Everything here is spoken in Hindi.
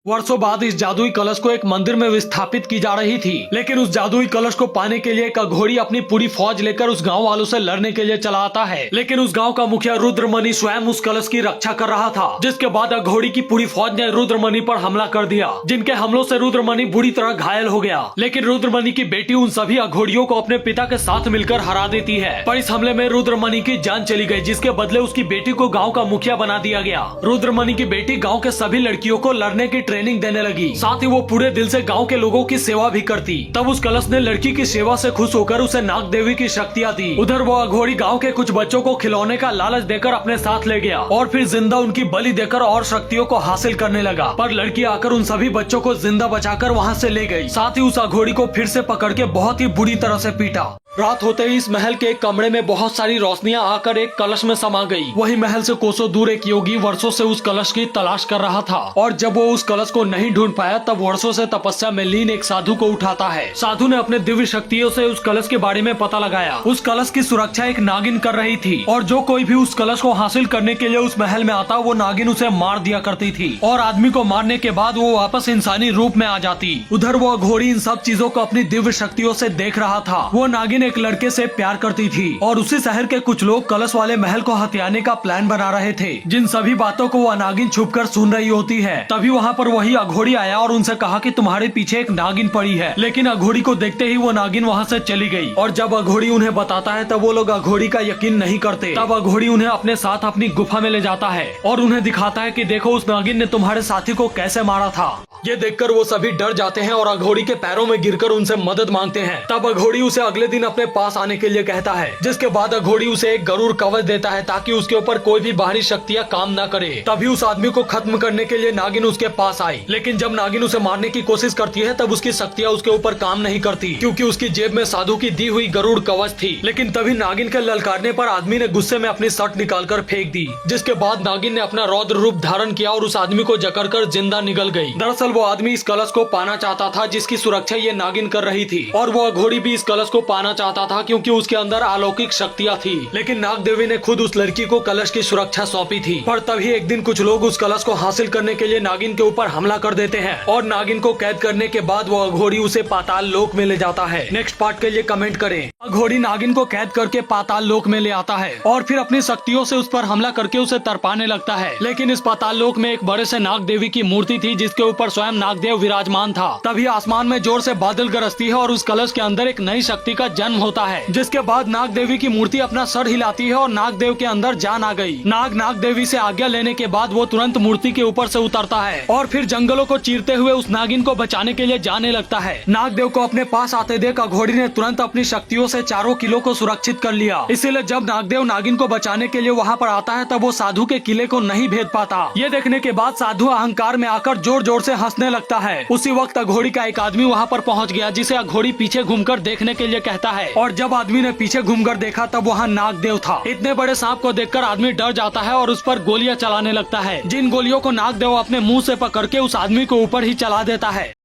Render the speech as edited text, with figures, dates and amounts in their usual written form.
वर्षों बाद इस जादुई कलश को एक मंदिर में विस्थापित की जा रही थी, लेकिन उस जादुई कलश को पाने के लिए एक अघोरी अपनी पूरी फौज लेकर उस गांव वालों से लड़ने के लिए चला आता है। लेकिन उस गांव का मुखिया रुद्रमणि स्वयं उस कलश की रक्षा कर रहा था, जिसके बाद अघोरी की पूरी फौज ने रुद्रमणि पर हमला कर दिया, जिनके हमलों से रुद्रमणि बुरी तरह घायल हो गया। लेकिन रुद्रमणि की बेटी उन सभी अघोरियों को अपने पिता के साथ मिलकर हरा देती है, पर इस हमले में रुद्रमणि की जान चली गई, जिसके बदले उसकी बेटी को गाँव का मुखिया बना दिया गया। रुद्रमणि की बेटी गाँव के सभी लड़कियों को लड़ने की ट्रेनिंग देने लगी, साथ ही वो पूरे दिल से गांव के लोगों की सेवा भी करती। तब उस कलश ने लड़की की सेवा से खुश होकर उसे नाग देवी की शक्तियाँ दी। उधर वो अघोरी गांव के कुछ बच्चों को खिलौने का लालच देकर अपने साथ ले गया और फिर जिंदा उनकी बलि देकर और शक्तियों को हासिल करने लगा। पर लड़की आकर उन सभी बच्चों को जिंदा बचाकर वहाँ से ले गई, साथ ही उस अघोरी को फिर से पकड़ के बहुत ही बुरी तरह से पीटा। रात होते ही इस महल के एक कमरे में बहुत सारी रोशनियां आकर एक कलश में समा गई। वही महल से कोसों दूर एक योगी वर्षों से उस कलश की तलाश कर रहा था, और जब वो उस कलश को नहीं ढूंढ पाया तब वर्षों से तपस्या में लीन एक साधु को उठाता है। साधु ने अपने दिव्य शक्तियों से उस कलश के बारे में पता लगाया। उस कलश की सुरक्षा एक नागिन कर रही थी, और जो कोई भी उस कलश को हासिल करने के लिए उस महल में आता वो नागिन उसे मार दिया करती थी, और आदमी को मारने के बाद वो वापस इंसानी रूप में आ जाती। उधर वो अघोरी इन सब चीजों को अपनी दिव्य शक्तियों से देख रहा था। वो नागिन एक लड़के से प्यार करती थी, और उसी शहर के कुछ लोग कलश वाले महल को हथियाने का प्लान बना रहे थे, जिन सभी बातों को वो नागिन छुपकर सुन रही होती है। तभी वहाँ पर वही अघोरी आया और उनसे कहा कि तुम्हारे पीछे एक नागिन पड़ी है। लेकिन अघोरी को देखते ही वो नागिन वहाँ से चली गई, और जब अघोरी उन्हें बताता है तब वो लोग अघोरी का यकीन नहीं करते। तब अघोरी उन्हें अपने साथ अपनी गुफा में ले जाता है और उन्हें दिखाता है कि देखो उस नागिन ने तुम्हारे साथी को कैसे मारा था। ये देखकर वो सभी डर जाते हैं और अघोरी के पैरों में गिरकर उनसे मदद मांगते हैं। तब अघोरी उसे अगले दिन अपने पास आने के लिए कहता है, जिसके बाद अघोरी उसे एक गरुड़ कवच देता है ताकि उसके ऊपर कोई भी बाहरी शक्तियाँ काम न करे। तभी उस आदमी को खत्म करने के लिए नागिन उसके पास आई, लेकिन जब नागिन उसे मारने की कोशिश करती है तब उसकी शक्तियाँ उसके ऊपर काम नहीं करती, क्योंकि उसकी जेब में साधु की दी हुई गरुड़ कवच थी। लेकिन तभी नागिन के ललकारने पर आदमी ने गुस्से में अपनी शर्ट निकालकर फेंक दी, जिसके बाद नागिन ने अपना रौद्र रूप धारण किया और उस आदमी को जकड़कर जिंदा निगल गई। दरअसल वो आदमी इस कलश को पाना चाहता था, जिसकी सुरक्षा ये नागिन कर रही थी, और वो अघोरी भी इस कलश को पाना चाहता था क्योंकि उसके अंदर अलौकिक शक्तियाँ थी। लेकिन नाग देवी ने खुद उस लड़की को कलश की सुरक्षा सौंपी थी। पर तभी एक दिन कुछ लोग उस कलश को हासिल करने के लिए नागिन के ऊपर हमला कर देते हैं, और नागिन को कैद करने के बाद वो अघोरी उसे पाताल लोक में ले जाता है। नेक्स्ट पार्ट के लिए कमेंट करें। अघोरी नागिन को कैद करके पाताल लोक में ले आता है और फिर अपनी शक्तियों से उस पर हमला करके उसे तड़पाने लगता है। लेकिन इस पाताल लोक में एक बड़े से नाग देवी की मूर्ति थी, जिसके ऊपर स्वयं नागदेव विराजमान था। तभी आसमान में जोर से बादल गरजती है और उस कलश के अंदर एक नई शक्ति का जन्म होता है, जिसके बाद नाग देवी की मूर्ति अपना सर हिलाती है और नागदेव के अंदर जान आ गई। नाग देवी से आज्ञा लेने के बाद वो तुरंत मूर्ति के ऊपर से उतरता है और फिर जंगलों को चीरते हुए उस नागिन को बचाने के लिए जाने लगता है। नागदेव को अपने पास आते देख अघोरी ने तुरंत अपनी शक्तियों से चारों किलों को सुरक्षित कर लिया। इसीलिए जब नागदेव नागिन को बचाने के लिए वहाँ पर आता है तब वो साधु के किले को नहीं भेद पाता। ये देखने के बाद साधु अहंकार में आकर जोर जोर से हंसने लगता है। उसी वक्त अघोरी का एक आदमी वहाँ पर पहुँच गया, जिसे अघोरी पीछे घूमकर देखने के लिए कहता है, और जब आदमी ने पीछे घूमकर देखा तब वहाँ नागदेव था। इतने बड़े सांप को देखकर आदमी डर जाता है और उस पर गोलियां चलाने लगता है, जिन गोलियों को नागदेव अपने मुंह से पकड़ के उस आदमी के ऊपर ही चला देता है।